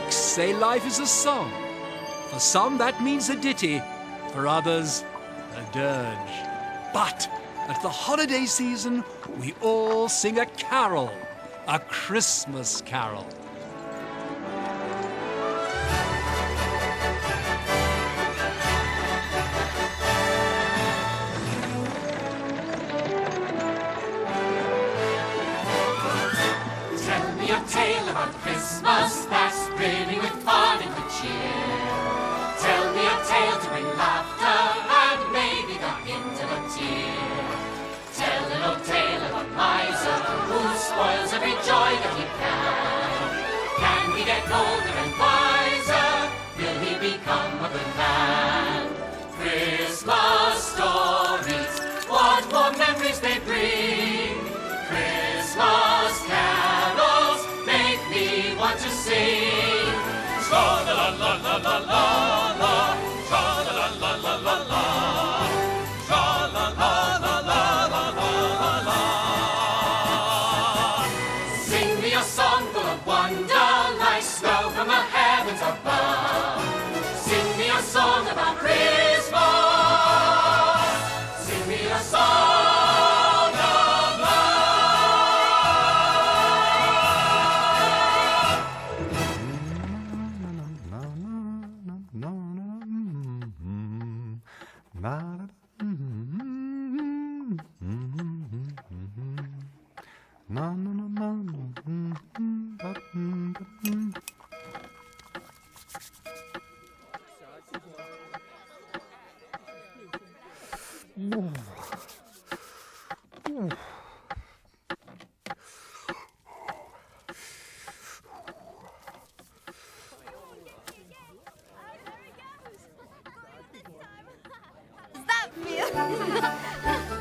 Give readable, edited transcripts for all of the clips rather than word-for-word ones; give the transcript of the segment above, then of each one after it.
Folks say life is a song. For some that means a ditty, for others a dirge. But at the holiday season we all sing a carol, a Christmas carol. Tell me a tale about Christmas that's brimming with fun and good cheer. Tell me a tale to bring laughter and maybe the hint of a tear. Tell an old tale of a miser who spoils every joy that he can. Can he get older and wiser? Will he become a good man? Christmas stories, what more memories they bring. Christmas carols make me want to sing. Tra-la-la-la-la-la-la, tra-la-la-la-la-la-la, tra-la-la-la-la-la-la-la. Sing me a song full of wonder, like snow from the heavens above. Sing me a song about Christmas. Sing me a song.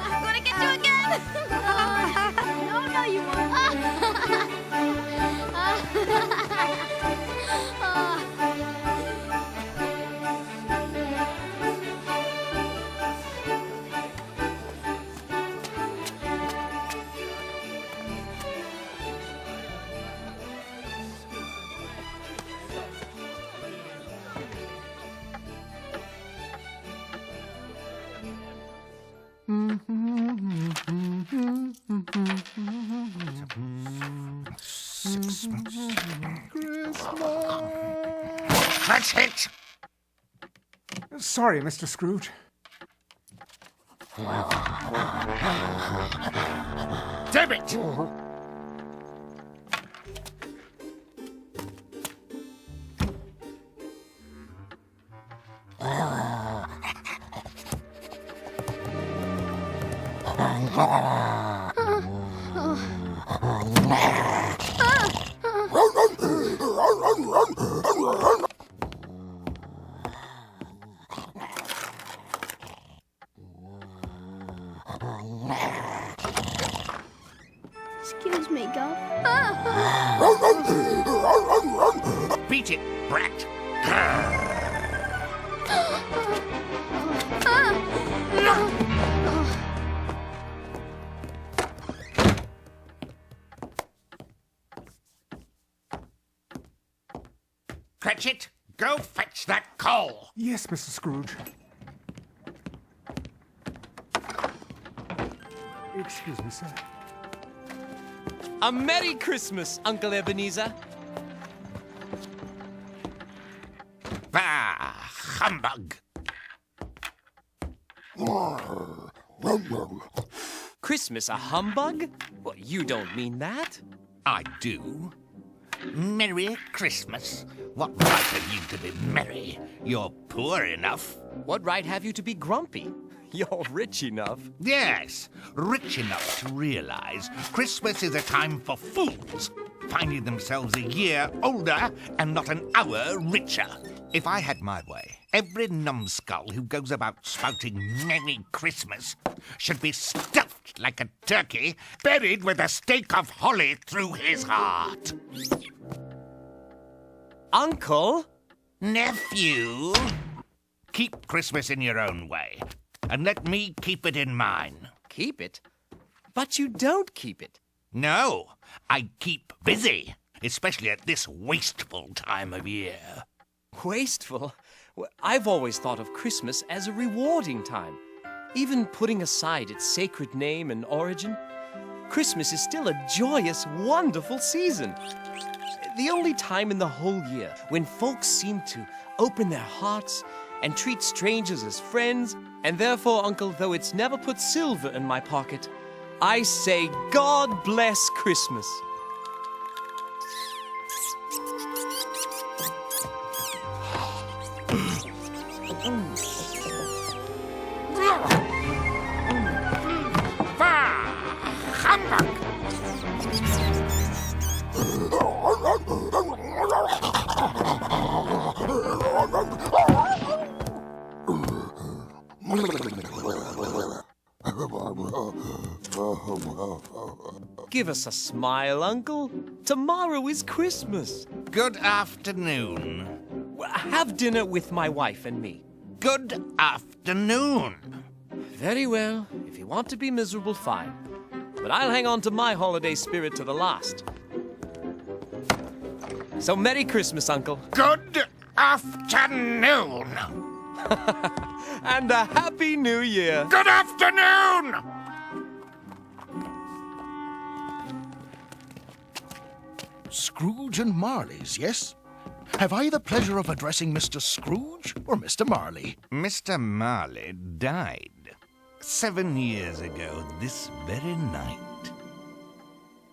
I'm gonna get you again! No, you won't. Cratchit! Sorry, Mr. Scrooge. Damn it! Excuse me, Guff. Beat it, brat! Cratchit, go fetch that coal! Yes, Mr. Scrooge. Excuse me, sir. A Merry Christmas, Uncle Ebenezer. Bah, humbug! Christmas a humbug? Well, you don't mean that. I do. Merry Christmas. What right have you to be merry? You're poor enough. What right have you to be grumpy? You're rich enough. Yes, rich enough to realize Christmas is a time for fools, finding themselves a year older and not an hour richer. If I had my way, every numbskull who goes about spouting Merry Christmas should be stuffed like a turkey, buried with a stake of holly through his heart. Uncle? Nephew, keep Christmas in your own way, and let me keep it in mine. Keep it? But you don't keep it. No, I keep busy. especially at this wasteful time of year. Wasteful? Well, I've always thought of Christmas as a rewarding time. Even putting aside its sacred name and origin, Christmas is still a joyous, wonderful season. The only time in the whole year when folks seem to open their hearts and treat strangers as friends, and therefore, Uncle, though it's never put silver in my pocket, I say God bless Christmas. Give us a smile, Uncle. Tomorrow is Christmas. Good afternoon. Have dinner with my wife and me. Good afternoon. Very well. If you want to be miserable, fine. But I'll hang on to my holiday spirit to the last. So Merry Christmas, Uncle. Good afternoon. And a Happy New Year. Good afternoon. Scrooge and Marley's, yes? Have I the pleasure of addressing Mr. Scrooge or Mr. Marley? Mr. Marley died 7 years ago this very night.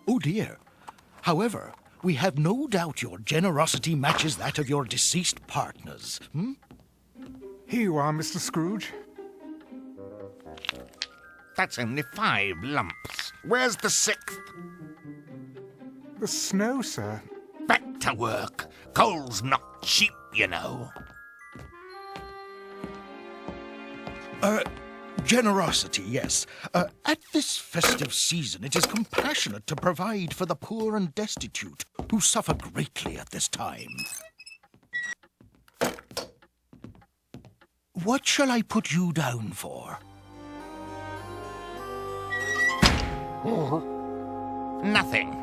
Oh, dear. However, we have no doubt your generosity matches that of your deceased partners. Here you are, Mr. Scrooge. That's only 5 lumps. Where's the 6th? The snow, sir. Back to work. Coal's not cheap, you know. Generosity, yes. At this festive season, it is compassionate to provide for the poor and destitute, who suffer greatly at this time. What shall I put you down for? Nothing.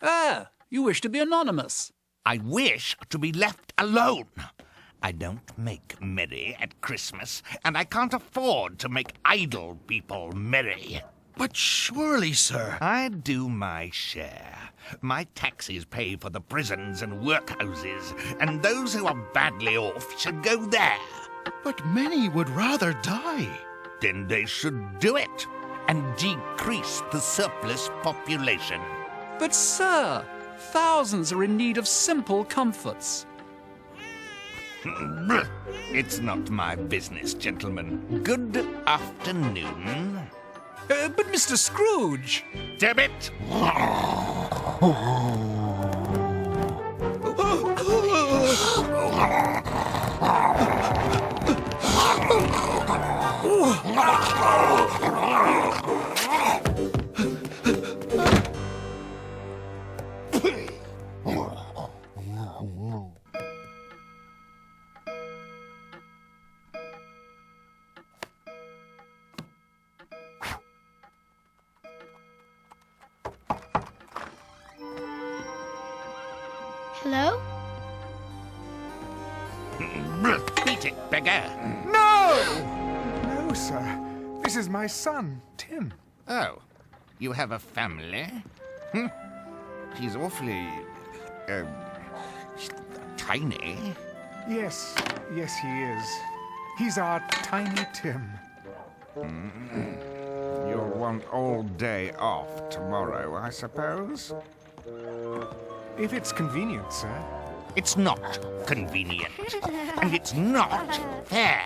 Ah, you wish to be anonymous. I wish to be left alone. I don't make merry at Christmas, and I can't afford to make idle people merry. But surely, sir... I do my share. My taxes pay for the prisons and workhouses, and those who are badly off should go there. But many would rather die. Then they should do it, and decrease the surplus population. But, sir, thousands are in need of simple comforts. It's not my business, gentlemen. Good afternoon. But, Mr. Scrooge... Damn it! Hello? Beat it, beggar. No, sir. This is my son, Tim. Oh, you have a family? He's awfully... tiny. Yes, he is. He's our tiny Tim. You'll want all day off tomorrow, I suppose? If it's convenient, sir. It's not convenient, and it's not fair.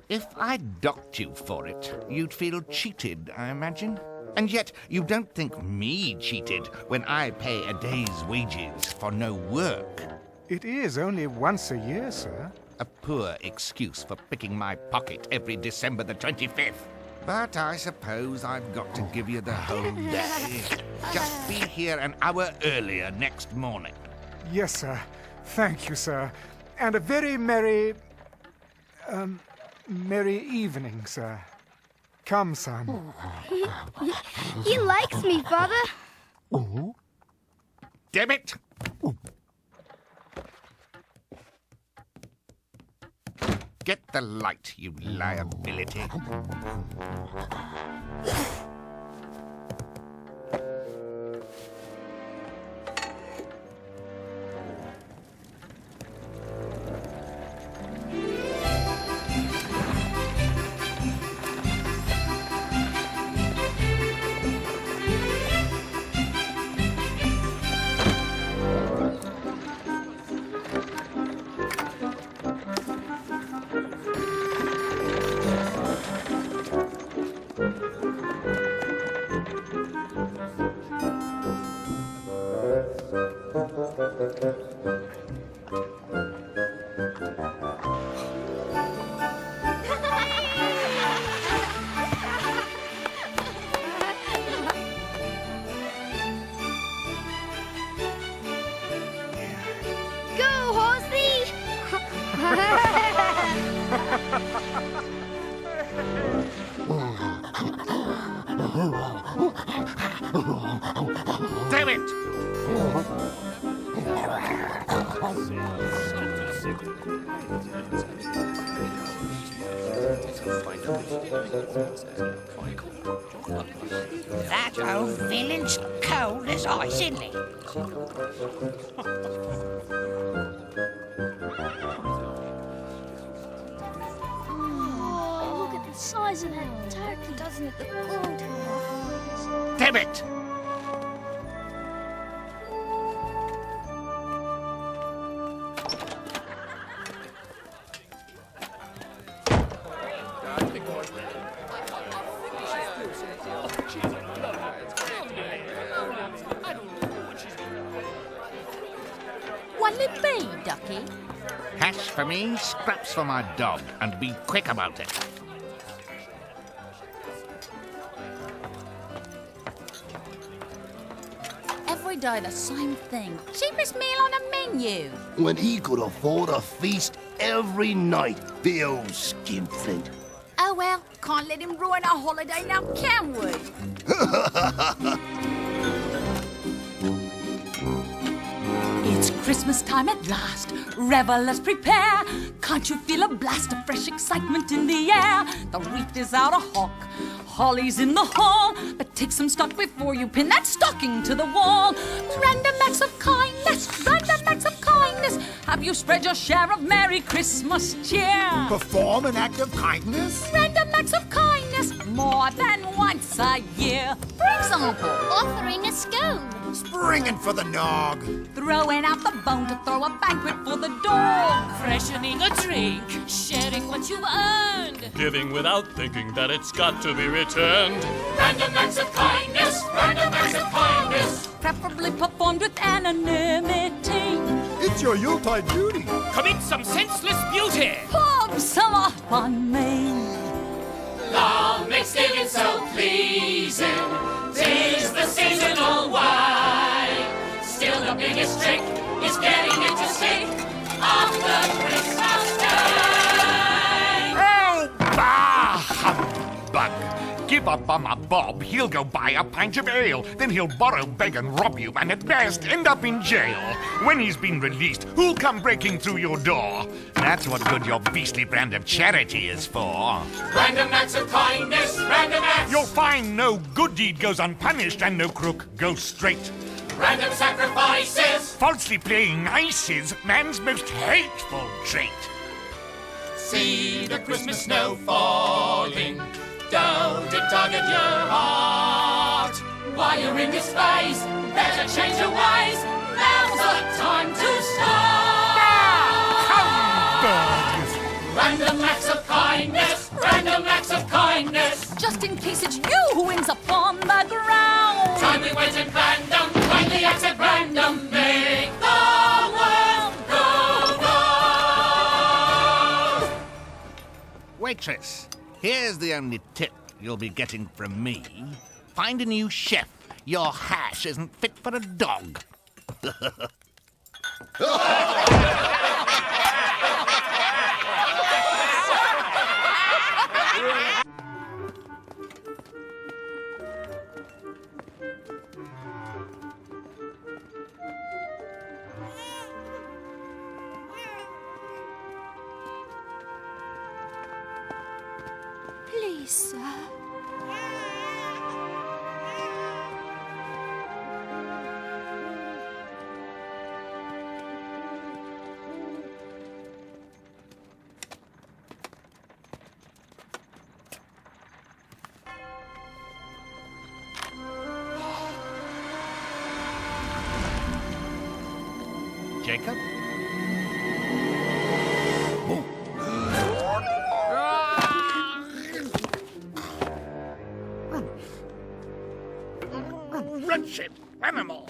If I docked you for it, you'd feel cheated, I imagine. And yet you don't think me cheated when I pay a day's wages for no work. It is only once a year, sir. A poor excuse for picking my pocket every December the 25th. But I suppose I've got to give you the whole day. Just be here an hour earlier next morning. Yes, sir. Thank you, sir. And a very merry evening, sir. Come, son. He likes me, Father. damn it! Get the light, you liability. Go, horsey! Damn it! That old villain's cold as ice, isn't he? Oh, look at the size of that turkey, doesn't it? The gold. Damn it! What'll it be, Ducky? Hash for me, scraps for my dog, and be quick about it. Every day the same thing. Cheapest meal on the menu. When he could afford a feast every night, the old skinflint. Oh well, can't let him ruin our holiday now, can we? It's Christmas time at last. Revellers prepare. Can't you feel a blast of fresh excitement in the air? The wreath is out a hawk. Holly's in the hall. But take some stock before you pin that stocking to the wall. Random acts of kindness. Random acts of kindness. Have you spread your share of Merry Christmas cheer? Perform an act of kindness? Random acts of kindness more than once a year. For example, Offering a scone. Springing for the nog. throwing out the bone to throw a banquet for the dog. Freshening a drink, sharing what you've earned. Giving without thinking that it's got to be returned. Random acts of kindness, random acts of kindness. Preferably performed with anonymity. It's your Yuletide duty. Commit some senseless beauty. Pour some off on me. Love makes giving so pleasing. 'Tis the seasonal wine. Still the biggest trick is getting it to stick on the Christmas day. Oh, bah, humbug! Give up on my Bob, he'll go buy a pint of ale. Then he'll borrow, beg and rob you, and at best end up in jail. When he's been released, who'll come breaking through your door? That's what good your beastly brand of charity is for. Random acts of kindness, random acts. You'll find no good deed goes unpunished and no crook goes straight. Random sacrifices. Falsely playing nice is man's most hateful trait. See the Christmas snow falling. Don't it tug at your heart? While you're in this phase, better change your ways. Now's the time to start. Random acts of kindness, random acts of kindness. Just in case it's you who ends up on the ground. Time we went at random, kindly acts at random. Make the world go round. Waitress, here's the only tip you'll be getting from me. Find a new chef. Your hash isn't fit for a dog. Please, sir. Jacob? Wretched animal!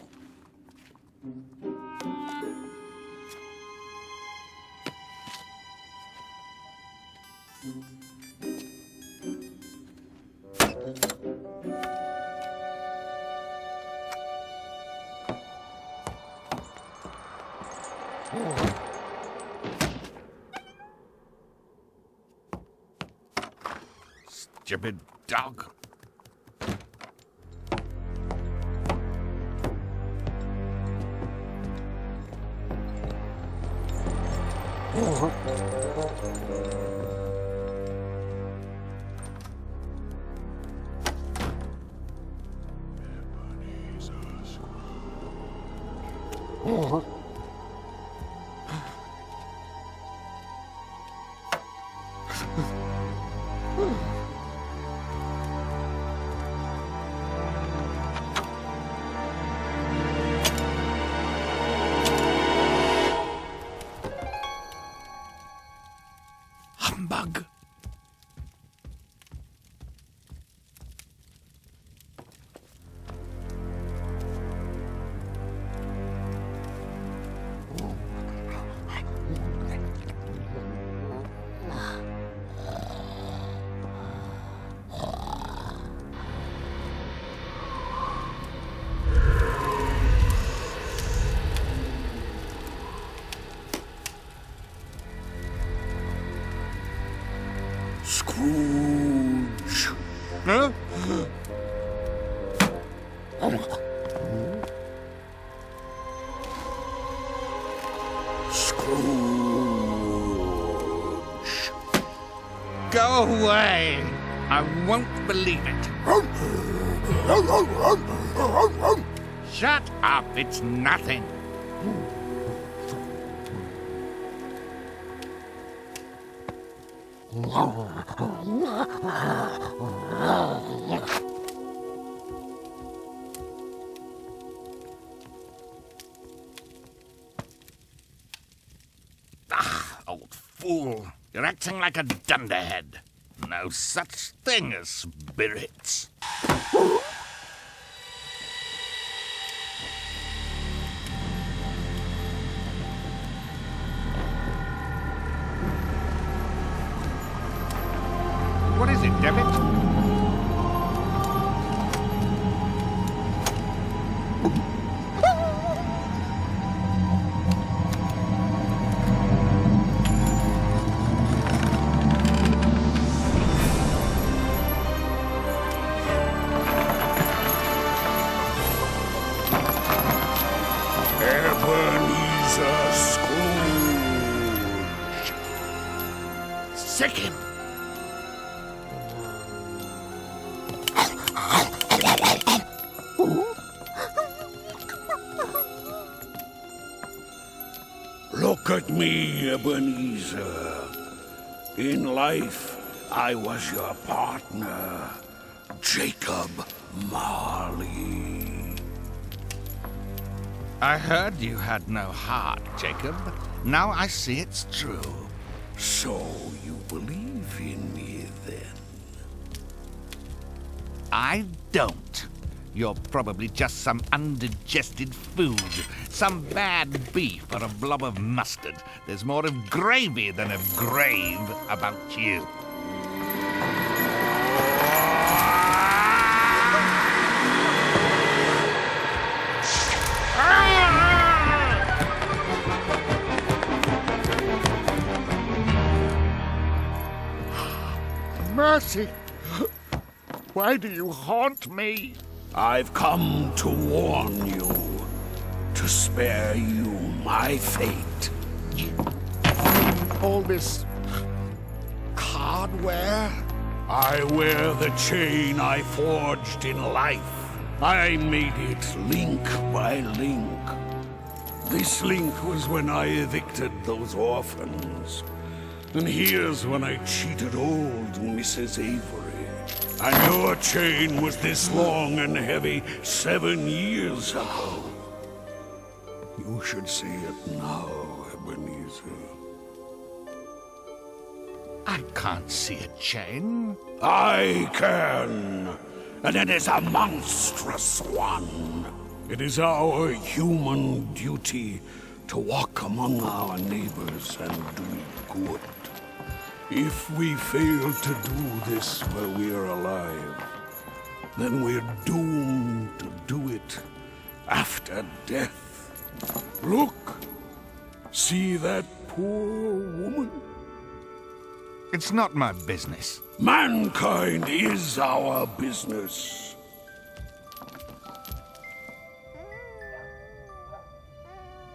Stupid dog. Humbug! Scrooge. Huh? Scrooge. Go away! I won't believe it. Shut up, it's nothing. Ah, old fool. You're acting like a dunderhead. No such thing as spirits. What is it, Devitt? Ebenezer Scrooge. Sick him! Look at me, Ebenezer. In life, I was your partner, Jacob Marley. I heard you had no heart, Jacob. Now I see it's true. So you believe in me, then? I don't. You're probably just some undigested food, some bad beef or a blob of mustard. There's more of gravy than of grave about you. Mercy! Why do you haunt me? I've come to warn you, to spare you my fate. All this hardware? I wear the chain I forged in life. I made it link by link. This link was when I evicted those orphans. And here's when I cheated old Mrs. Avery. And your chain was this long and heavy 7 years ago. You should see it now, Ebenezer. I can't see a chain. I can. And it is a monstrous one. It is our human duty to walk among our neighbors and do good. If we fail to do this while we are alive, then we're doomed to do it after death. Look! See that poor woman? It's not my business. Mankind is our business.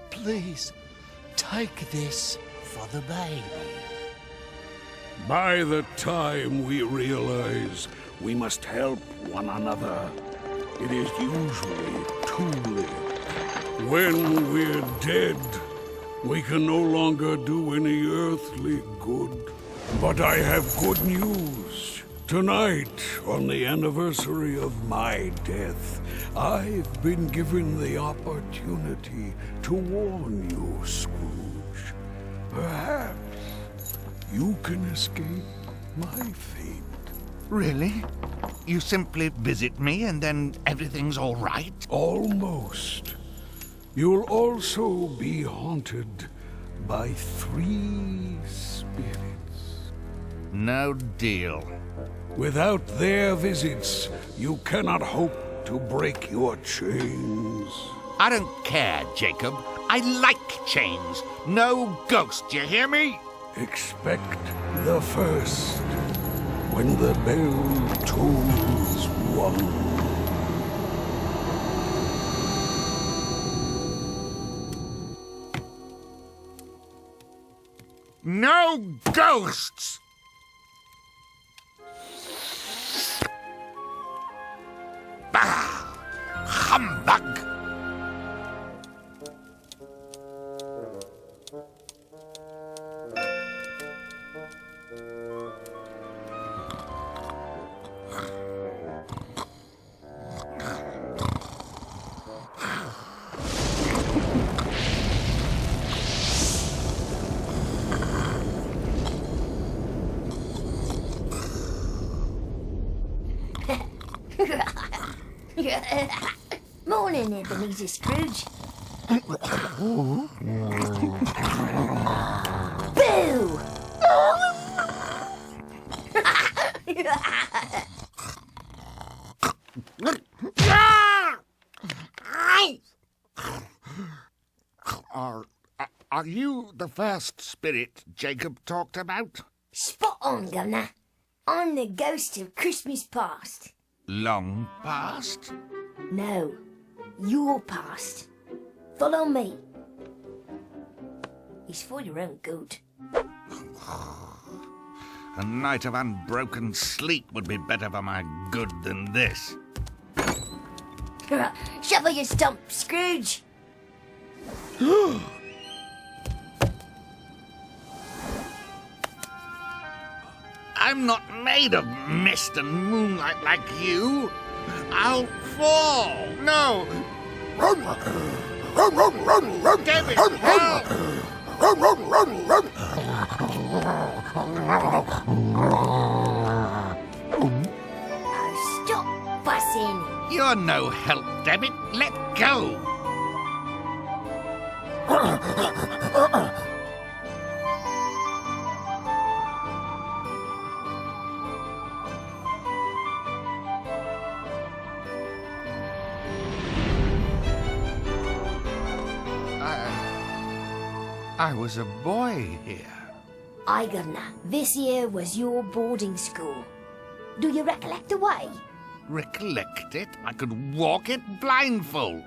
Please, take this for the baby. By the time we realize we must help one another, it is usually too late. When we're dead, we can no longer do any earthly good. But I have good news. Tonight, on the anniversary of my death, I've been given the opportunity to warn you, Scrooge. Perhaps you can escape my fate. Really? You simply visit me and then everything's all right? Almost. You'll also be haunted by 3 spirits. No deal. Without their visits, you cannot hope to break your chains. I don't care, Jacob. I like chains. No ghost, you hear me? Expect the first, when the bell tolls 1. No ghosts! Bah! Humbug! Morning, Ebenezer Scrooge. Boo! Are you the first spirit Jacob talked about? Spot on, Governor. I'm the ghost of Christmas past. Long past? No, your past. Follow me. It's for your own good. A night of unbroken sleep would be better for my good than this. Shuffle your stump, Scrooge. I'm not made of mist and moonlight like you. I'll fall. No. David, help! Oh, stop fussing. You're no help, David. Let go. I was a boy here. Aye, Governor. This here was your boarding school. Do you recollect the way? Recollect it? I could walk it blindfold.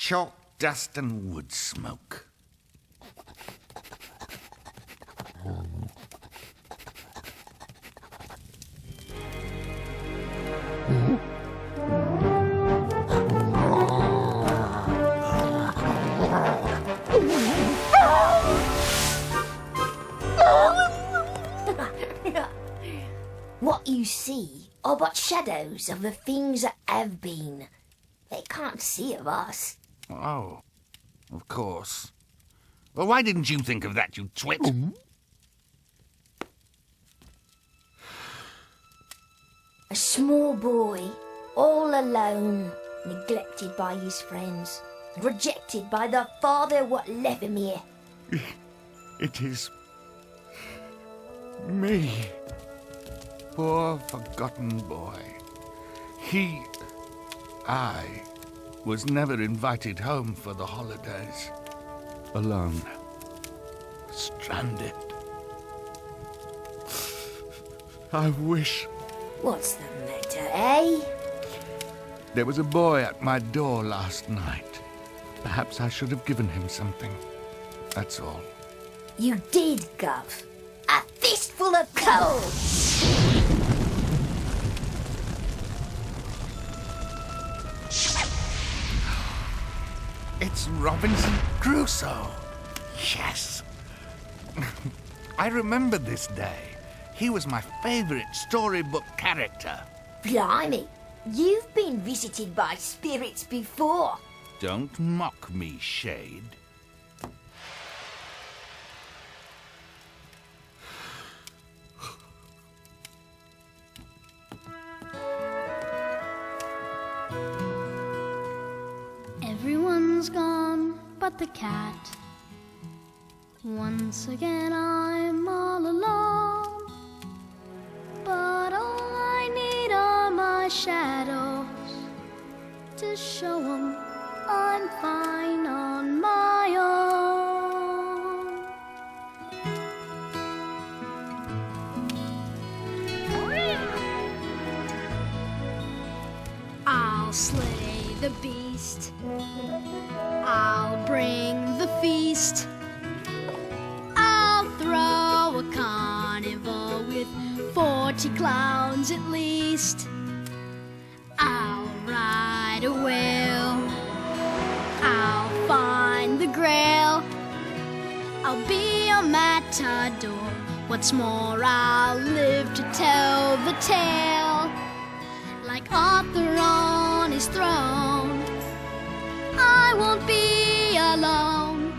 chalk dust and wood smoke. What you see are but shadows of the things that have been. They can't see of us. Oh, of course. Well, why didn't you think of that, you twit? A small boy, all alone, neglected by his friends, and rejected by the father what left him here. It is me. Poor forgotten boy. I was never invited home for the holidays. Alone. Stranded. I wish... What's the matter, eh? There was a boy at my door last night. Perhaps I should have given him something. That's all. You did, Gov. A fistful of coal! It's Robinson Crusoe. Yes. I remember this day. He was my favourite storybook character. Blimey, you've been visited by spirits before. Don't mock me, Shade. Everyone's gone but the cat. Once again I'm all alone, but all I need are my shadows to show 'em I'm fine on my own. I'll slay the beast, I'll bring the feast, I'll throw a carnival with 40 clowns at least. I'll ride a whale, I'll find the grail, I'll be a matador. What's more, I'll live to tell the tale. Like Arthur on his throne, I won't be alone.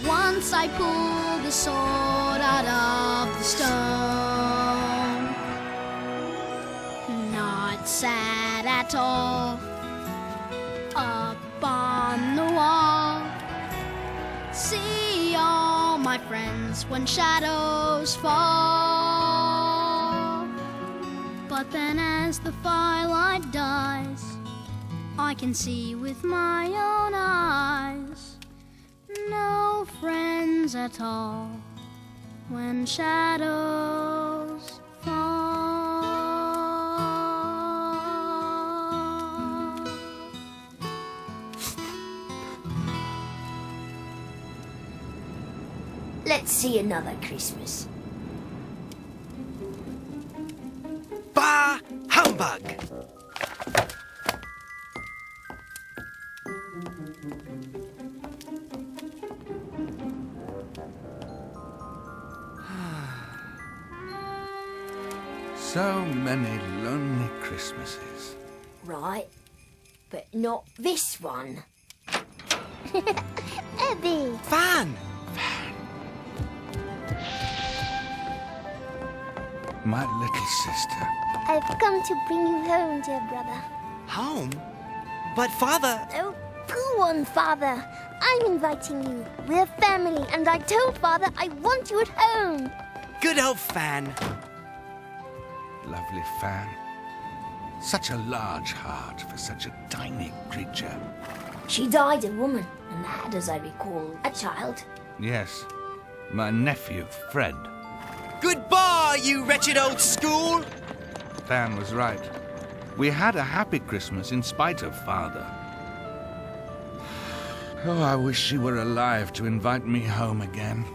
Once I pull the sword out of the stone. Not sad at all. Up on the wall, see all my friends when shadows fall. But then as the firelight dies, I can see with my own eyes. No friends at all when shadows fall. Let's see another Christmas. Bah! Humbug! So many lonely Christmases. Right, but not this one. Abby! Fan! My little sister. I've come to bring you home, dear brother. Home? But Father... Oh, go on, Father. I'm inviting you. We're family, and I told Father I want you at home. Good old Fan. Lovely Fan. Such a large heart for such a tiny creature. She died a woman, and had, as I recall, a child. Yes, my nephew, Fred. Goodbye, you wretched old school! Fan was right. We had a happy Christmas in spite of Father. Oh, I wish she were alive to invite me home again.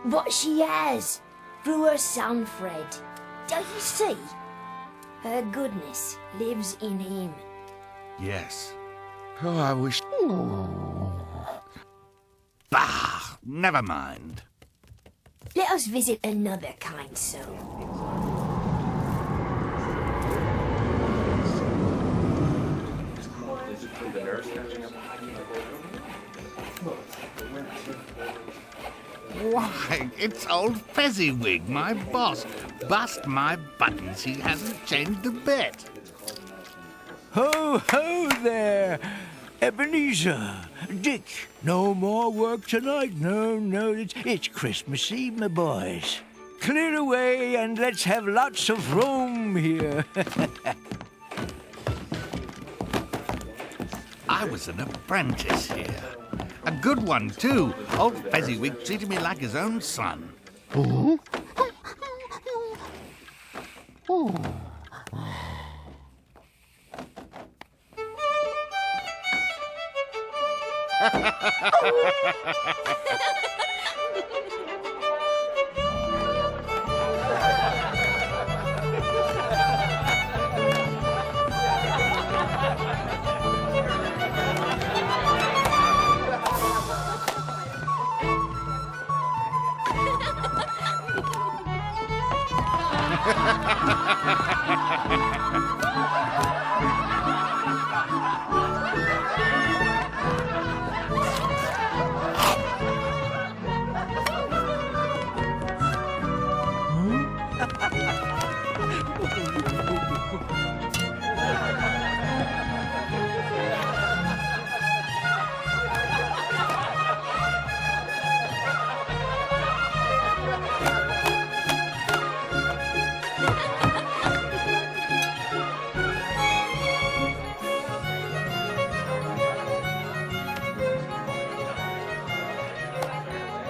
But she has, through her son Fred. Don't you see? Her goodness lives in him. Yes. Oh, I wish... Bah! Never mind. Let us visit another kind soul. Why, it's old Fezziwig, my boss. Bust my buttons, he hasn't changed a bit. Ho, ho there, Ebenezer. Dick, no more work tonight. No, it's Christmas Eve, my boys. Clear away and let's have lots of room here. I was an apprentice here. A good one, too. Old Fezziwig treated me like his own son.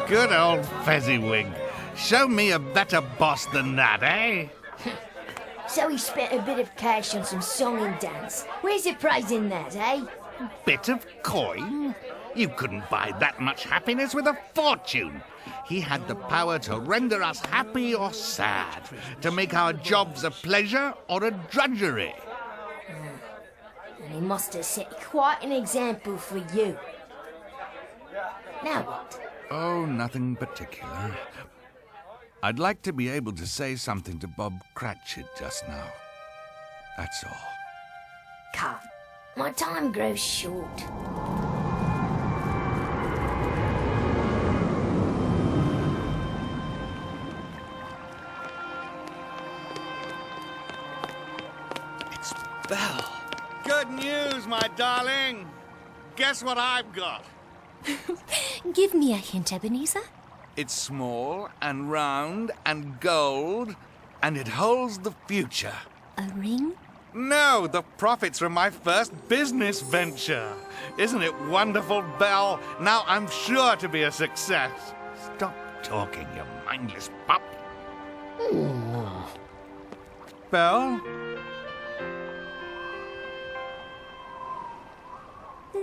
Good old Fezziwig. Show me a better boss than that, eh? So he spent a bit of cash on some song and dance. Where's the prize in that, eh? Bit of coin? You couldn't buy that much happiness with a fortune. He had the power to render us happy or sad, to make our jobs a pleasure or a drudgery. And he must have set quite an example for you. Now what? Oh, nothing particular. I'd like to be able to say something to Bob Cratchit just now. That's all. Come, my time grows short. It's Belle. Good news, my darling. Guess what I've got? Give me a hint, Ebenezer. It's small and round and gold, and it holds the future. A ring? No, the profits from my first business venture. Isn't it wonderful, Belle? Now I'm sure to be a success. Stop talking, you mindless pup. Belle?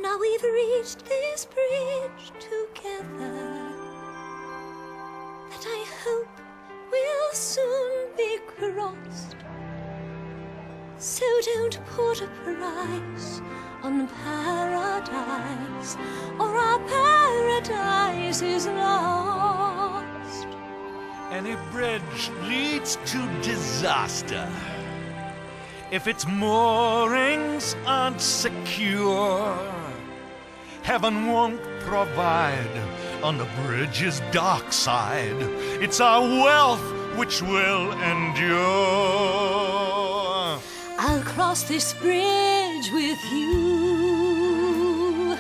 Now we've reached this bridge together that I hope will soon be crossed. So don't put a price on paradise, or our paradise is lost. Any bridge leads to disaster if its moorings aren't secure. Heaven won't provide on the bridge's dark side. It's our wealth which will endure. I'll cross this bridge with you.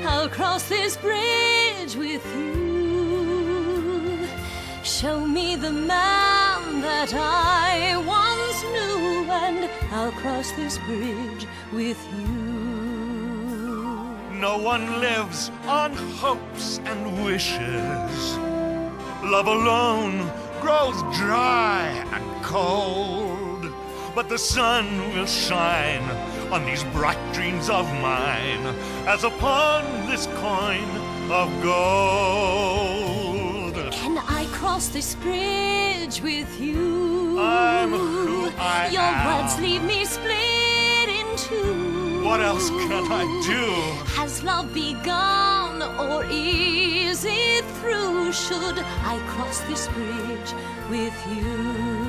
I'll cross this bridge with you. Show me the man that I once knew, and I'll cross this bridge with you. No one lives on hopes and wishes. Love alone grows dry and cold. But the sun will shine on these bright dreams of mine as upon this coin of gold. Can I cross this bridge with you? I'm who I Your am. words leave me split in two. What else can I do? Has love begun or is it through? Should I cross this bridge with you?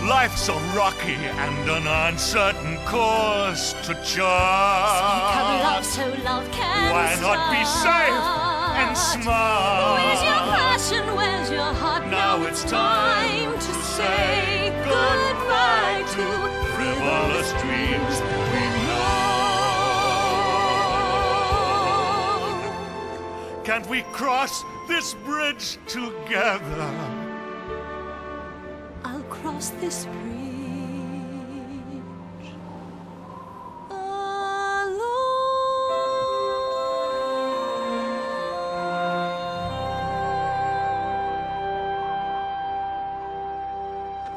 Life's a rocky and an uncertain course to chart. Speak of love so love can Why not be safe and smart? Where's your passion? Where's your heart? Now it's time to say goodbye to frivolous dreams we know. Can't we cross this bridge together? I'll cross this bridge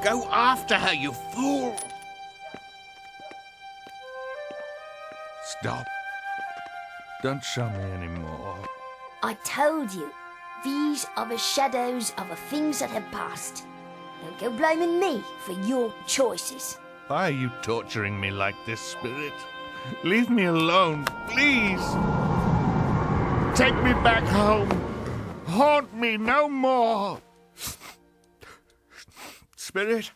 Go after her, you fool! Stop. Don't show me anymore. I told you, these are the shadows of the things that have passed. Don't go blaming me for your choices. Why are you torturing me like this, Spirit? Leave me alone, please! Take me back home! Haunt me no more! Spirit?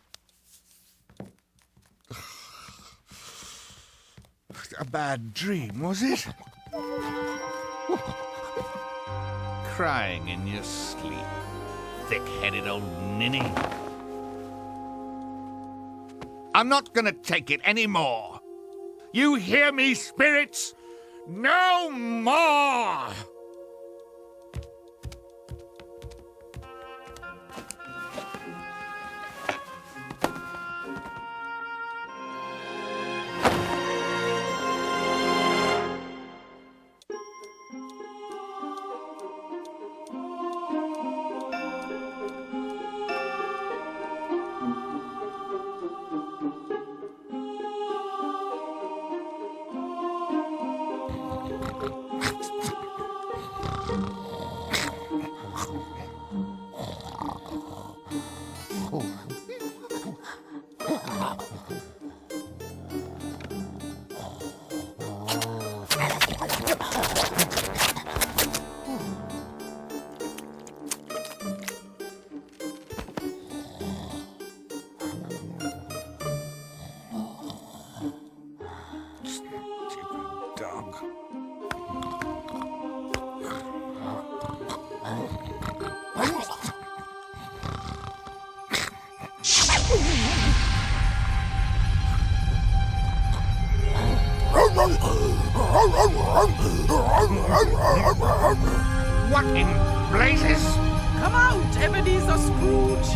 A bad dream, was it? Crying in your sleep, thick-headed old ninny. I'm not gonna take it anymore. You hear me, spirits? No more! What in blazes? Come out, Ebenezer Scrooge!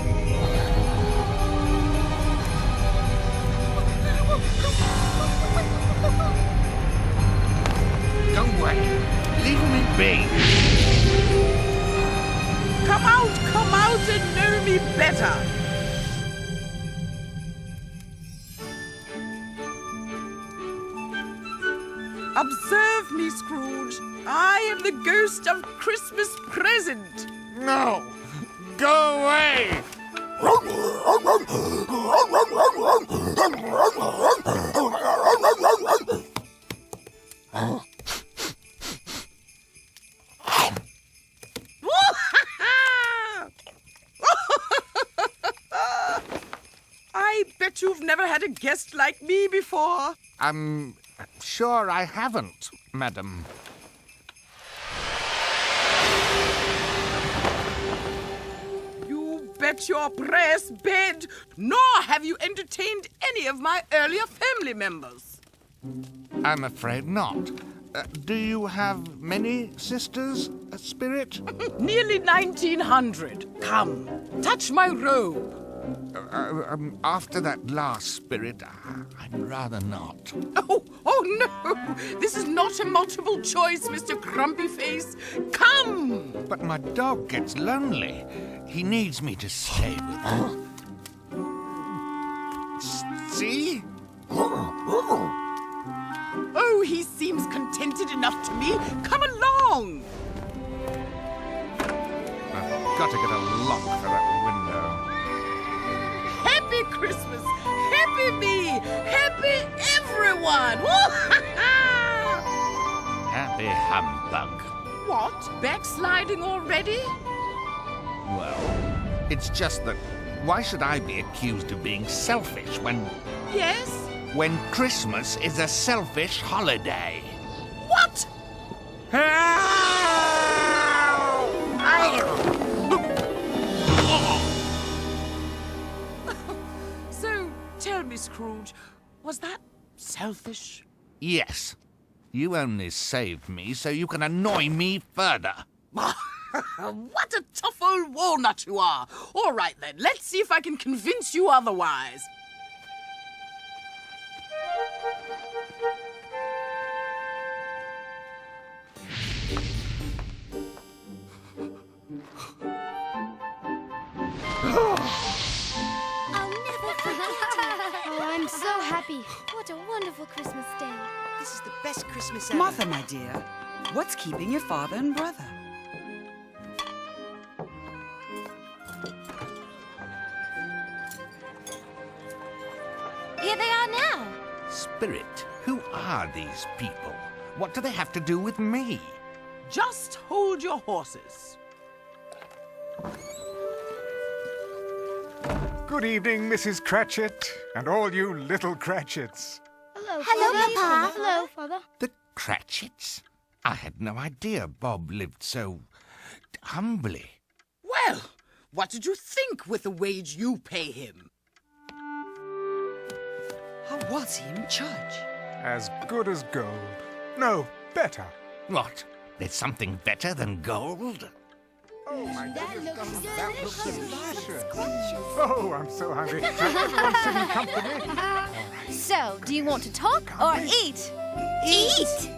Go away. Leave me be. Come out and know me better! Observe me, Scrooge. I am the ghost of Christmas present. No! Go away! I bet you've never had a guest like me before. I'm sure I haven't, madam. You bet your brass bed, nor have you entertained any of my earlier family members. I'm afraid not. Do you have many sisters, Spirit? Nearly 1900. Come, touch my robe. After that last, Spirit, I'd rather not. Oh no! This is not a multiple choice, Mr. Grumpy Face. Come! But my dog gets lonely. He needs me to stay with him. See? it enough to me. Come along. I've got to get a lock for that window. Happy Christmas. Happy me. Happy everyone. Happy humbug. What? Backsliding already? Well, it's just that why should I be accused of being selfish when Yes? Christmas is a selfish holiday? What? So, tell me, Scrooge, was that selfish? Yes. You only saved me so you can annoy me further. What a tough old walnut you are. All right, then. Let's see if I can convince you otherwise. I'll never forget it. Oh, I'm so happy. What a wonderful Christmas day. This is the best Christmas ever. Martha, my dear, what's keeping your father and brother? Here they are now. Spirit, who are these people? What do they have to do with me? Just hold your horses. Good evening, Mrs. Cratchit, and all you little Cratchits. Hello, Papa. Hello, Father. The Cratchits? I had no idea Bob lived so humbly. Well, what did you think with the wage you pay him? How was he in church? As good as gold. No, better. What? There's something better than gold? Oh, my That goodness, looks delicious. Oh, I'm so hungry. Now, everyone sit in company. So, do you want to talk or eat? Eat!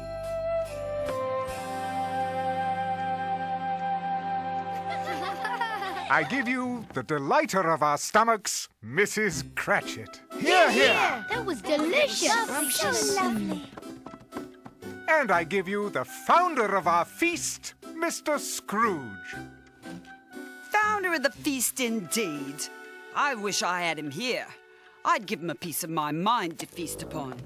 I give you the delighter of our stomachs, Mrs. Cratchit. Here, here. That was delicious. So lovely. And I give you the founder of our feast, Mr. Scrooge. Founder of the feast, indeed. I wish I had him here. I'd give him a piece of my mind to feast upon.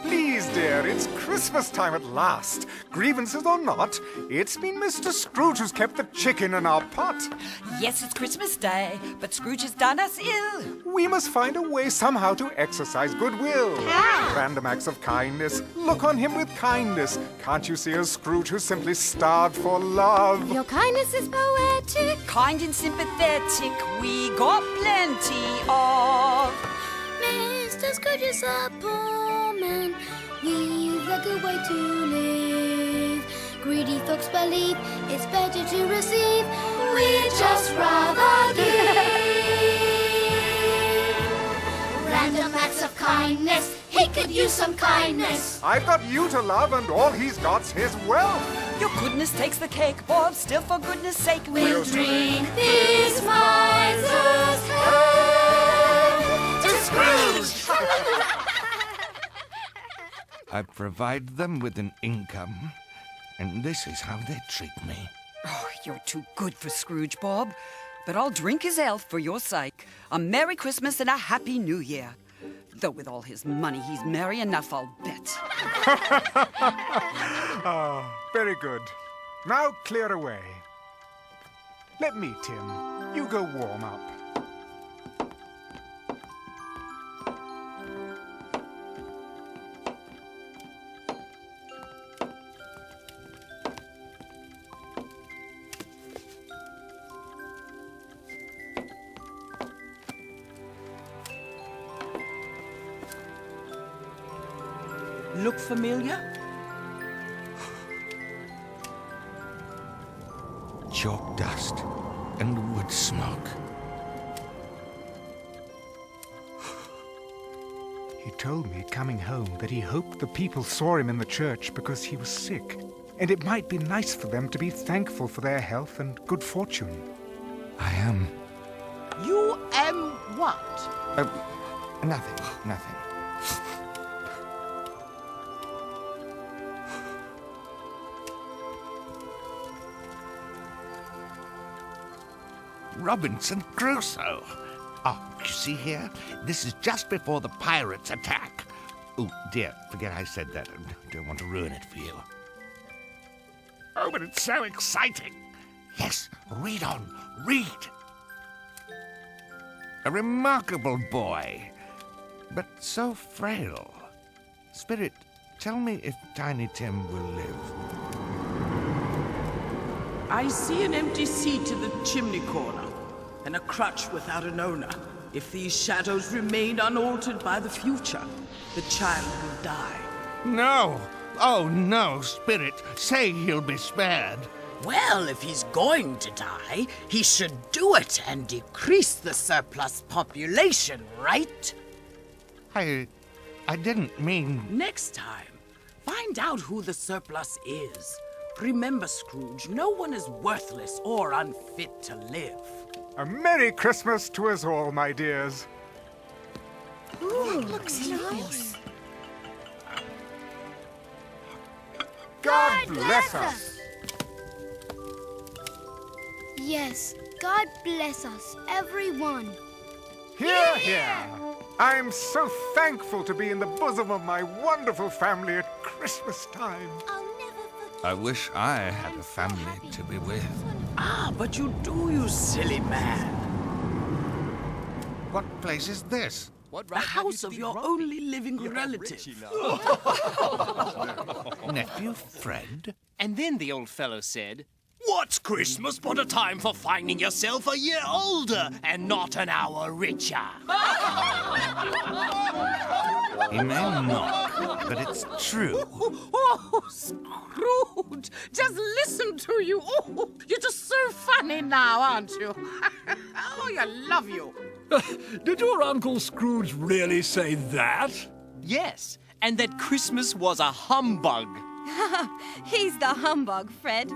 Please, dear, it's Christmas time at last. Grievances or not, it's been Mr. Scrooge who's kept the chicken in our pot. Yes, it's Christmas Day, but Scrooge has done us ill. We must find a way somehow to exercise goodwill. Random acts of kindness. Look on him with kindness. Can't you see a Scrooge who's simply starved for love? Your kindness is poetic. Kind and sympathetic, we got plenty of. Mr. Scrooge is a poor man with a good way to live. Greedy folks believe it's better to receive. We'd just rather give. Random acts of kindness. He could use some kindness. I've got you to love, and all he's got's his wealth. Your goodness takes the cake, Bob. Still, for goodness sake, We'll drink this miser's hand to Scrooge. I provide them with an income, and this is how they treat me. Oh, you're too good for Scrooge, Bob. But I'll drink his health for your sake. A Merry Christmas and a Happy New Year. Though with all his money, he's merry enough, I'll bet. Ah, very good. Now clear away. Let me, Tim. You go warm up. Look familiar? Chalk dust and wood smoke. He told me coming home that he hoped the people saw him in the church because he was sick, and it might be nice for them to be thankful for their health and good fortune. I am. You am what? Nothing. Robinson Crusoe. Oh, you see here? This is just before the pirates attack. Oh, dear, forget I said that. I don't want to ruin it for you. Oh, but it's so exciting. Yes, read on, read. A remarkable boy, but so frail. Spirit, tell me if Tiny Tim will live. I see an empty seat in the chimney corner, and a crutch without an owner. If these shadows remain unaltered by the future, the child will die. No! Oh, no, Spirit, say he'll be spared. Well, if he's going to die, he should do it and decrease the surplus population, right? I didn't mean... Next time, find out who the surplus is. Remember, Scrooge, no one is worthless or unfit to live. A Merry Christmas to us all, my dears. Ooh, looks nice. God bless us. Yes, God bless us, everyone. Hear, hear. I'm so thankful to be in the bosom of my wonderful family at Christmas time. I wish I had a family to be with. Ah, but you do, you silly man. What place is this? The house of your only living relative. Nephew Fred? And then the old fellow said, What's Christmas but a time for finding yourself a year older and not an hour richer? He may knock, but it's true. Oh, Scrooge, just listen to you. Oh, you're just so funny now, aren't you? Oh, I love you. Did your Uncle Scrooge really say that? Yes, and that Christmas was a humbug. He's the humbug, Fred.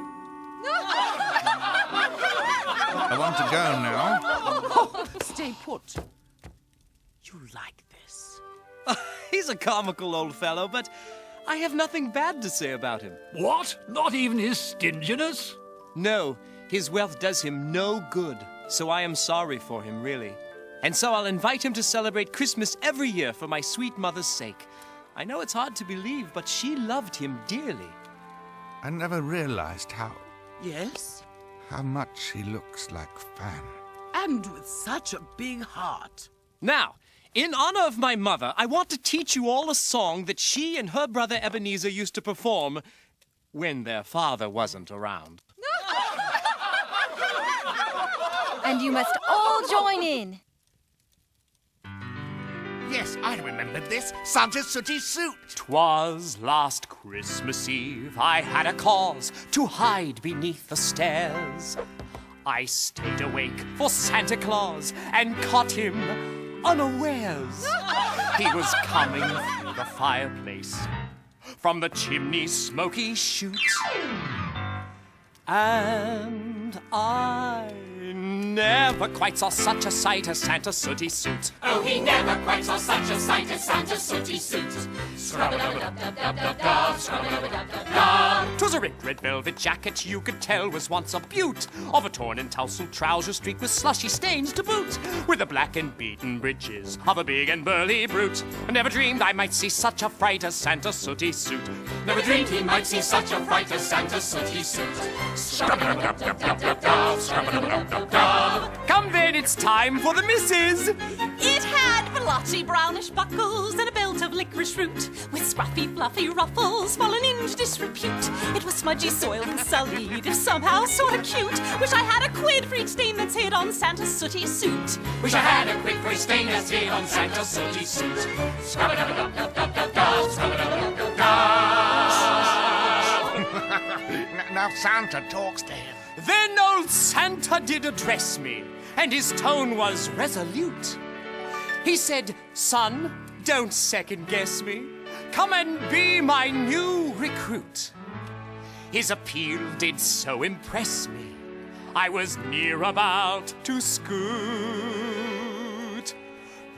I want to go now. Oh, stay put. You like this? He's a comical old fellow, but I have nothing bad to say about him. What? Not even his stinginess? No, his wealth does him no good, so I am sorry for him, really. And so I'll invite him to celebrate Christmas every year for my sweet mother's sake. I know it's hard to believe, but she loved him dearly. I never realized how Yes? much he looks like Fan. And with such a big heart. Now, in honor of my mother, I want to teach you all a song that she and her brother Ebenezer used to perform when their father wasn't around. And you must all join in. Yes, I remember this. Santa's sooty suit. 'Twas last Christmas Eve, I had a cause to hide beneath the stairs. I stayed awake for Santa Claus and caught him unawares. He was coming through the fireplace from the chimney's smoky chute. And I never quite saw such a sight as Santa's sooty suit. Oh, he never quite saw such a sight as Santa's sooty suit. Scrub-a-dub-a-dub-dub-dub-dub, scrub-a-dub-a-dub-dub. 'Twas a rich red velvet jacket you could tell was once a beaut, of a torn and tousled trouser streaked with slushy stains to boot, with the black and beaten breeches of a big and burly brute. I never dreamed I might see such a fright as Santa's sooty suit. Never dreamed he might see such a fright as Santa's sooty suit. Scrub-a-dub-dub-dub-dub-dub, scrub-a-dub-dub-dub. Come then, it's time for the missus. It had blotchy brownish buckles and a belt of licorice root, with scruffy fluffy ruffles fallen into disrepute. It was smudgy, soiled and sullied, if somehow sort of cute. Wish I had a quid for each stain that's hid on Santa's sooty suit. Wish I had a quid for each stain that's hid on Santa's sooty suit. Scrub-a-dub-dub-dub-dub-dub, scrub-a-dub-dub-dub. Now Santa talks to him. Then old Santa did address me, and his tone was resolute. He said, "Son, don't second-guess me. Come and be my new recruit." His appeal did so impress me, I was near about to scoot.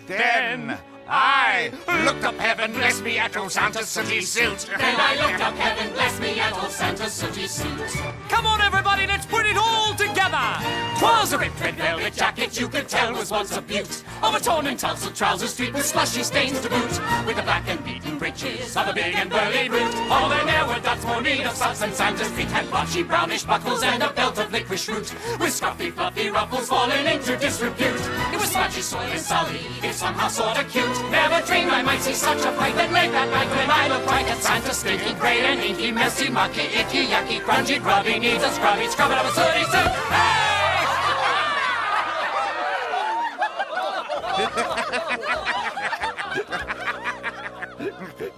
Then I looked up heaven, bless me at old Santa's sooty suit. Then I looked up heaven, bless me at old Santa's sooty suit. Come on, everybody, let's put it all together. 'Twas a ripped red velvet jacket you could tell was once a beaut, of a torn and tousled trousers streaked with slushy stains to boot, with the black and beaten breeches of a big and burly brute. Oh, there ne'er were dots more need of substance, and his feet had blotchy brownish buckles and a belt of licorice root, with scruffy fluffy ruffles falling into disrepute. It was smudgy, soily, sully, if somehow sorta cute. Never dreamed I might see such a fright that late that night when I looked right at Santa, stinky, grey and inky, messy, mucky, icky, yucky, grungy, grubby, needs a scrubby, scrubbing up a sooty suit. Hey!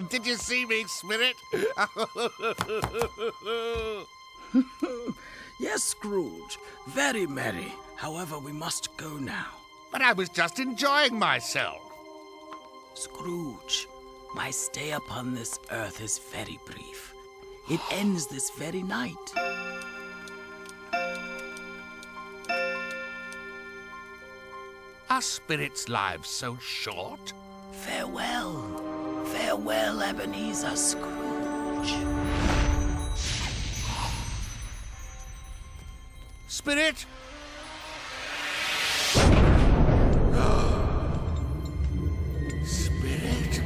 Did you see me, Spirit? Yes, Scrooge. Very merry. However, we must go now. But I was just enjoying myself. Scrooge, my stay upon this earth is very brief. It ends this very night. Are spirits' lives so short? Farewell. Farewell, Ebenezer Scrooge. Spirit? Spirit?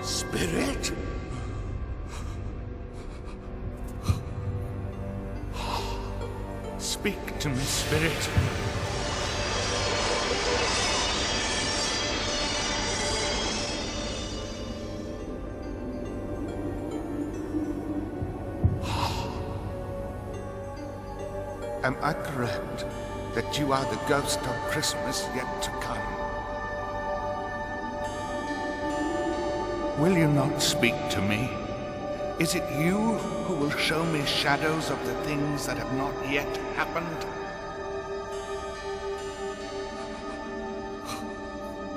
Spirit? Speak to me, Spirit. Am I correct that you are the ghost of Christmas yet to come? Will you not speak to me? Is it you who will show me shadows of the things that have not yet happened?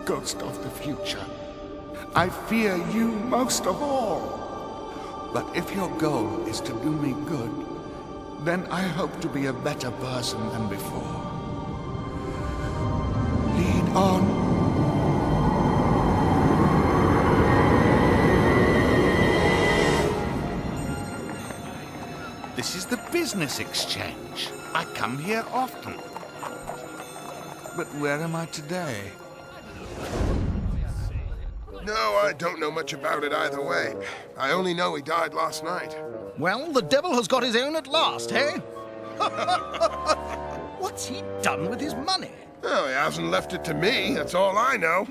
Ghost of the future, I fear you most of all. But if your goal is to do me good, then I hope to be a better person than before. Lead on. This is the business exchange. I come here often. But where am I today? No, I don't know much about it either way. I only know he died last night. Well, the devil has got his own at last, eh? What's he done with his money? Oh, he hasn't left it to me, that's all I know.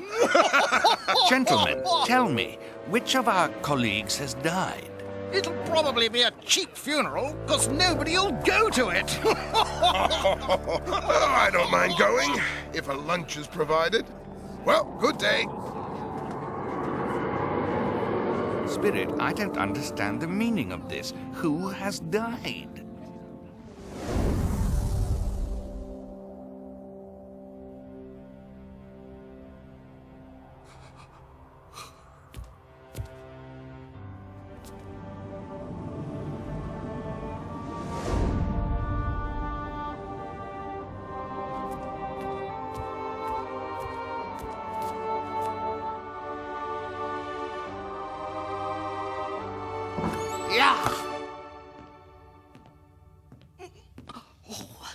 Gentlemen, tell me, which of our colleagues has died? It'll probably be a cheap funeral, because nobody'll go to it. Oh, I don't mind going, if a lunch is provided. Well, good day. Spirit, I don't understand the meaning of this. Who has died?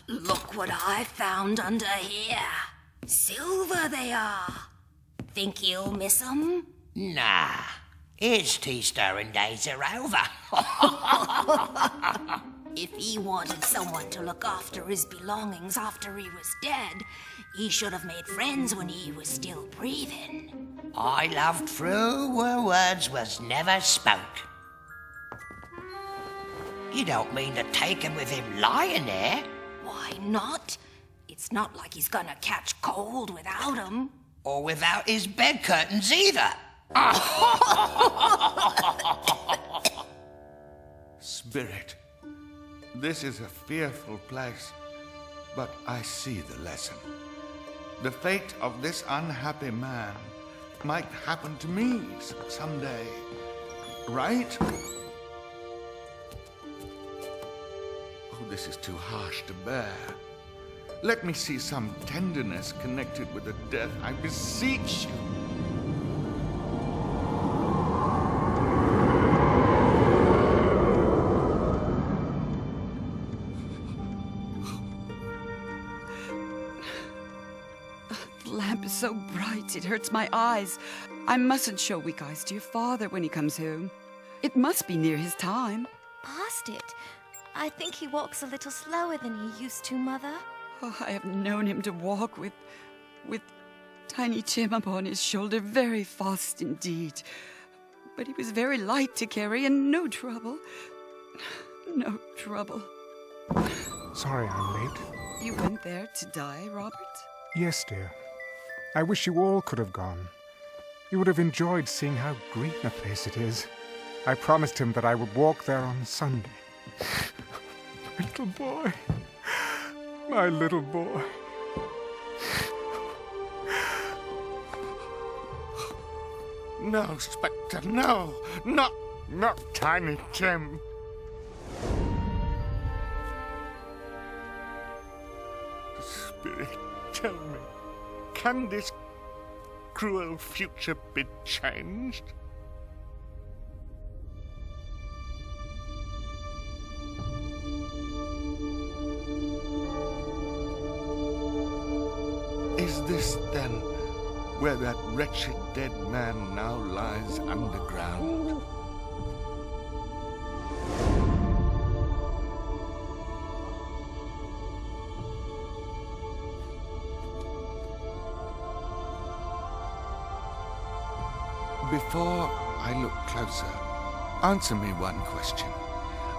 Look what I found under here. Silver they are. Think you'll miss 'em? Nah, his tea-stirring days are over. If he wanted someone to look after his belongings after he was dead, he should have made friends when he was still breathing. I loved through where words was never spoke. You don't mean to take him with him lying there? Why not? It's not like he's gonna catch cold without 'em. Or without his bed curtains either. Spirit, this is a fearful place, but I see the lesson. The fate of this unhappy man might happen to me someday, right? Oh, this is too harsh to bear. Let me see some tenderness connected with the death, I beseech you. so bright it hurts my eyes. I mustn't show weak eyes to your father when he comes home. It must be near his time. Past it. I think he walks a little slower than he used to, Mother. Oh, I have known him to walk with Tiny Tim upon his shoulder very fast indeed. But he was very light to carry and no trouble. No trouble. Sorry I'm late. You went there to die, Robert? Yes, dear. I wish you all could have gone. You would have enjoyed seeing how green a place it is. I promised him that I would walk there on Sunday. My little boy. My little boy. No, Spectre, no! Not Tiny Tim. Spirit, tell me, can this cruel future be changed? Is this, then, where that wretched dead man now lies underground? Before I look closer, answer me one question.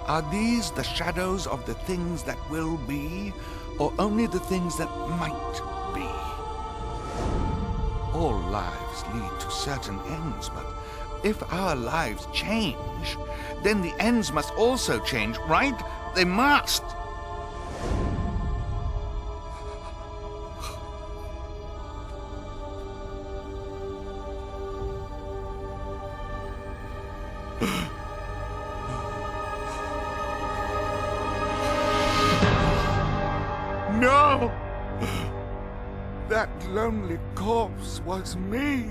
Are these the shadows of the things that will be, or only the things that might be? All lives lead to certain ends, but if our lives change, then the ends must also change, right? They must! No! That lonely corpse was me.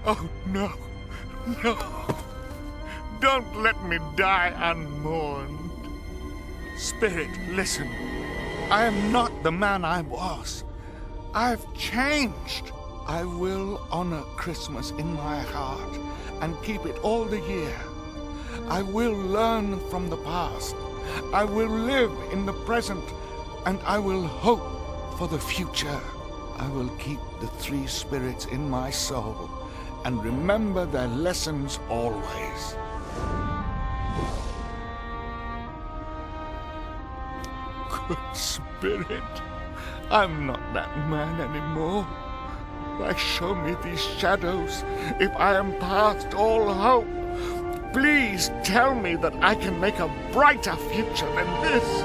Oh, no. No. Don't let me die unmourned. Spirit, listen. I am not the man I was. I've changed. I will honor Christmas in my heart and keep it all the year. I will learn from the past. I will live in the present, and I will hope for the future. I will keep the three spirits in my soul and remember their lessons always. Good Spirit, I'm not that man anymore. Why show me these shadows if I am past all hope? Please tell me that I can make a brighter future than this.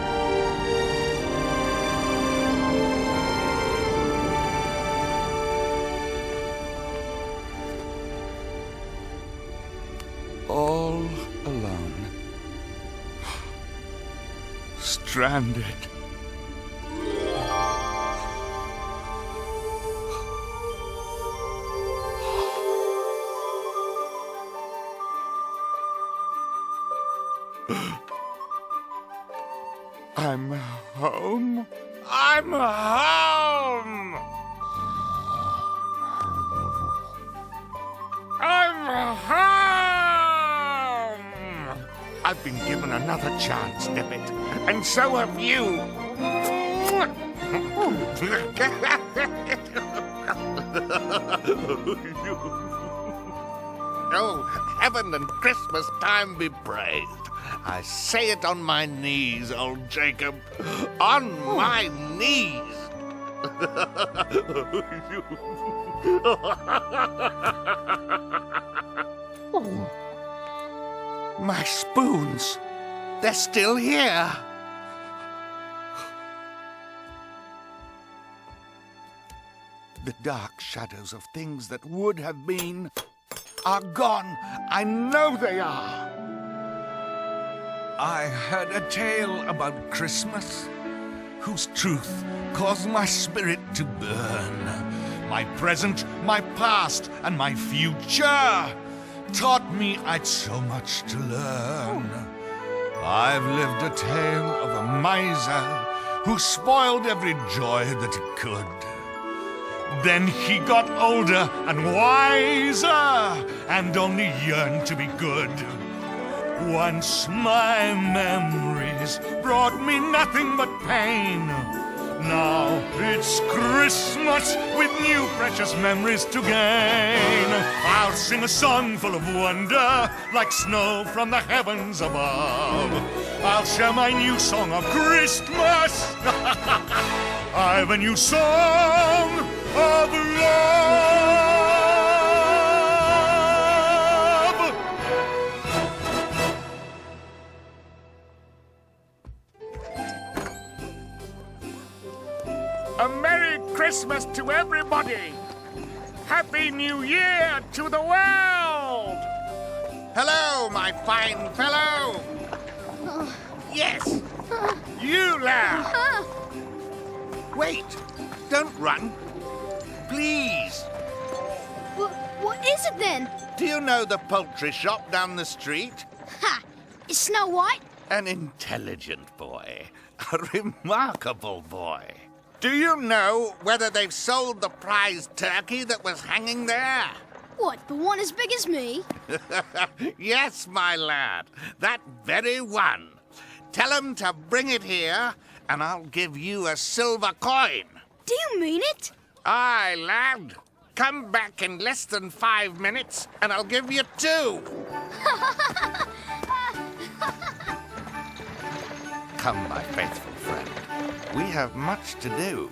All alone. Stranded. I'm home. I'm home. I'm home. I've been given another chance, Debbit, and so have you. Oh, heaven and Christmas time be praised. I say it on my knees, old Jacob. On my knees. My spoons. They're still here. The dark shadows of things that would have been are gone. I know they are. I heard a tale about Christmas, whose truth caused my spirit to burn. My present, my past, and my future taught me I'd so much to learn. I've lived a tale of a miser who spoiled every joy that he could. Then he got older and wiser and only yearned to be good. Once my memories brought me nothing but pain. Now it's Christmas with new precious memories to gain. I'll sing a song full of wonder like snow from the heavens above. I'll share my new song of Christmas. I've a new song of love. A Merry Christmas to everybody! Happy New Year to the world! Hello, my fine fellow! Yes, you lad! Wait, don't run. Please. What is it then? Do you know the poultry shop down the street? Ha! Is Snow White? An intelligent boy. A remarkable boy. Do you know whether they've sold the prize turkey that was hanging there? What, the one as big as me? Yes, my lad. That very one. Tell 'em to bring it here, and I'll give you a silver coin. Do you mean it? Aye, lad. Come back in less than 5 minutes, and I'll give you 2. Come, my faithful friend. We have much to do.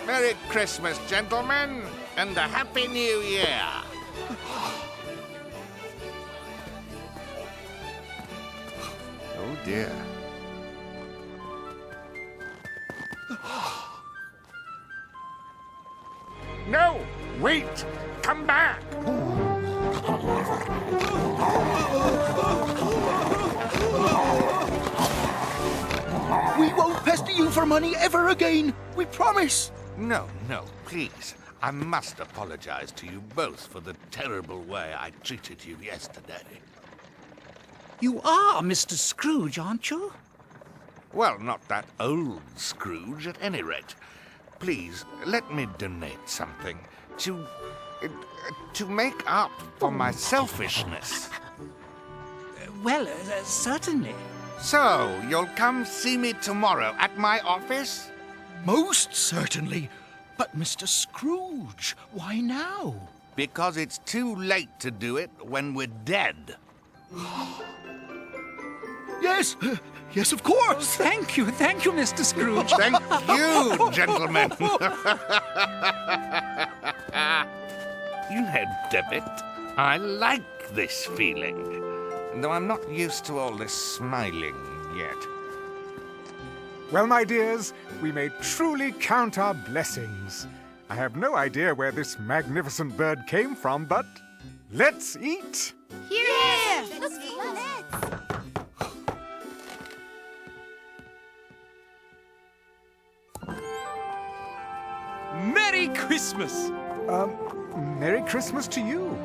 Merry Christmas, gentlemen, and a Happy New Year. Oh, dear. No! Wait! Come back! We won't pester you for money ever again. We promise. No, please. I must apologize to you both for the terrible way I treated you yesterday. You are Mr. Scrooge, aren't you? Well, not that old Scrooge, at any rate. Please, let me donate something to make up for my selfishness. Well, certainly. So, you'll come see me tomorrow at my office? Most certainly. But Mr. Scrooge, why now? Because it's too late to do it when we're dead. Yes, yes, of course. Thank you, Mr. Scrooge. Thank you, gentlemen. You know, Debbit, I like this feeling, though I'm not used to all this smiling yet. Well, my dears, we may truly count our blessings. I have no idea where this magnificent bird came from, but let's eat. Yeah! Let's eat. Merry Christmas! Merry Christmas to you.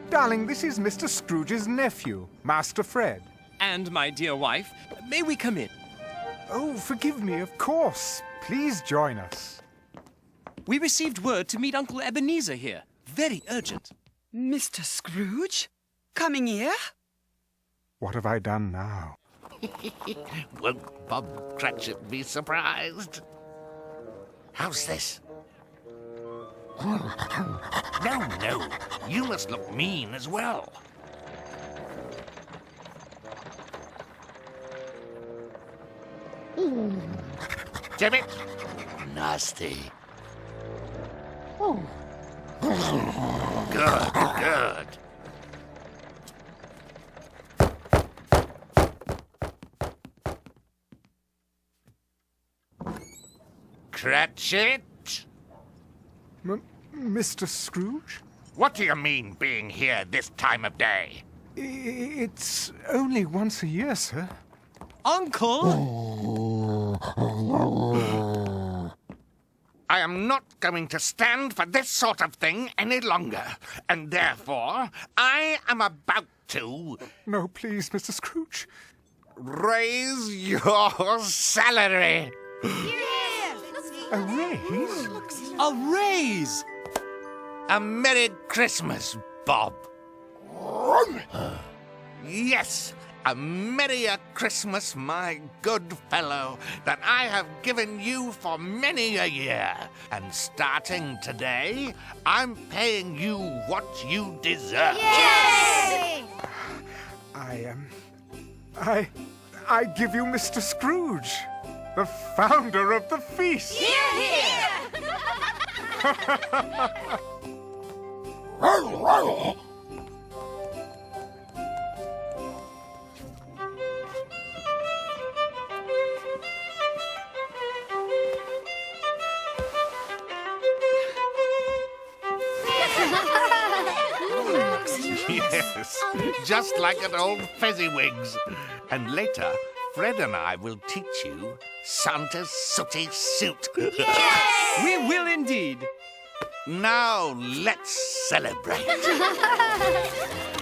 Darling, this is Mr. Scrooge's nephew, Master Fred. And my dear wife, may we come in? Oh, forgive me, of course. Please join us. We received word to meet Uncle Ebenezer here. Very urgent. Mr. Scrooge? Coming here? What have I done now? Won't Bob Cratchit be surprised? How's this? No, you must look mean as well. Damn it! Nasty. Good. Cratchit? Mr. Scrooge? What do you mean, being here this time of day? It's only once a year, sir. Uncle! I am not going to stand for this sort of thing any longer, and therefore I am about to... No, please, Mr. Scrooge. Raise your salary. A raise? A raise! A Merry Christmas, Bob. Yes, a merrier Christmas, my good fellow, that I have given you for many a year. And starting today, I'm paying you what you deserve. Yay! I give you Mr. Scrooge, the founder of the feast. Hear, hear! Yes, just like at old Fezziwig's. And later, Fred and I will teach you Santa's sooty suit. Yes! We will indeed. Now let's celebrate.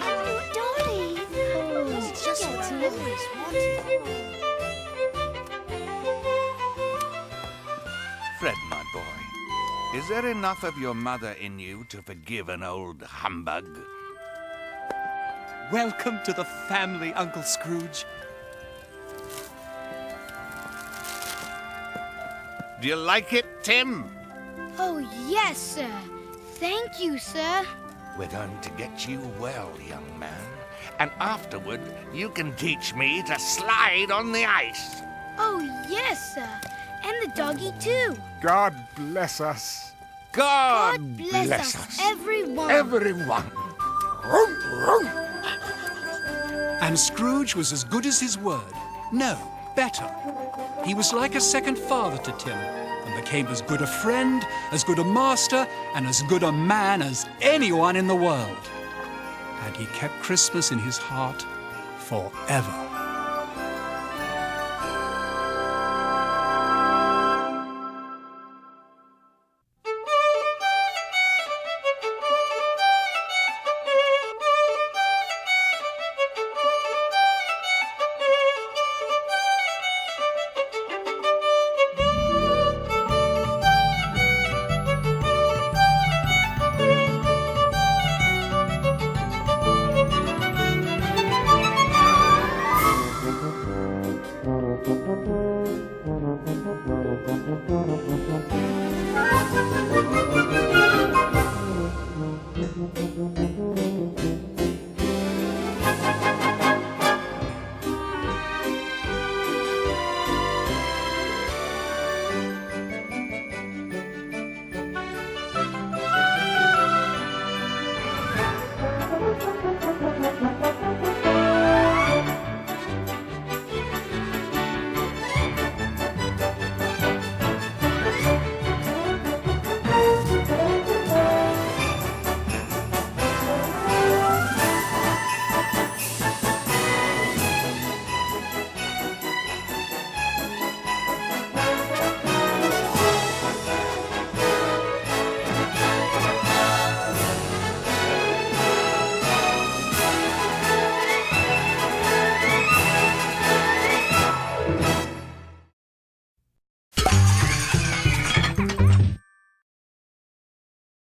Oh, Dolly. It's just what I always wanted. Fred, my boy, is there enough of your mother in you to forgive an old humbug? Welcome to the family, Uncle Scrooge. Do you like it, Tim? Oh, yes, sir. Thank you, sir. We're going to get you well, young man. And afterward, you can teach me to slide on the ice. Oh, yes, sir. And the doggy, too. God bless us. God Bless us, everyone. Everyone. And Scrooge was as good as his word. No, better. He was like a second father to Tim, and became as good a friend, as good a master, and as good a man as anyone in the world. And he kept Christmas in his heart forever.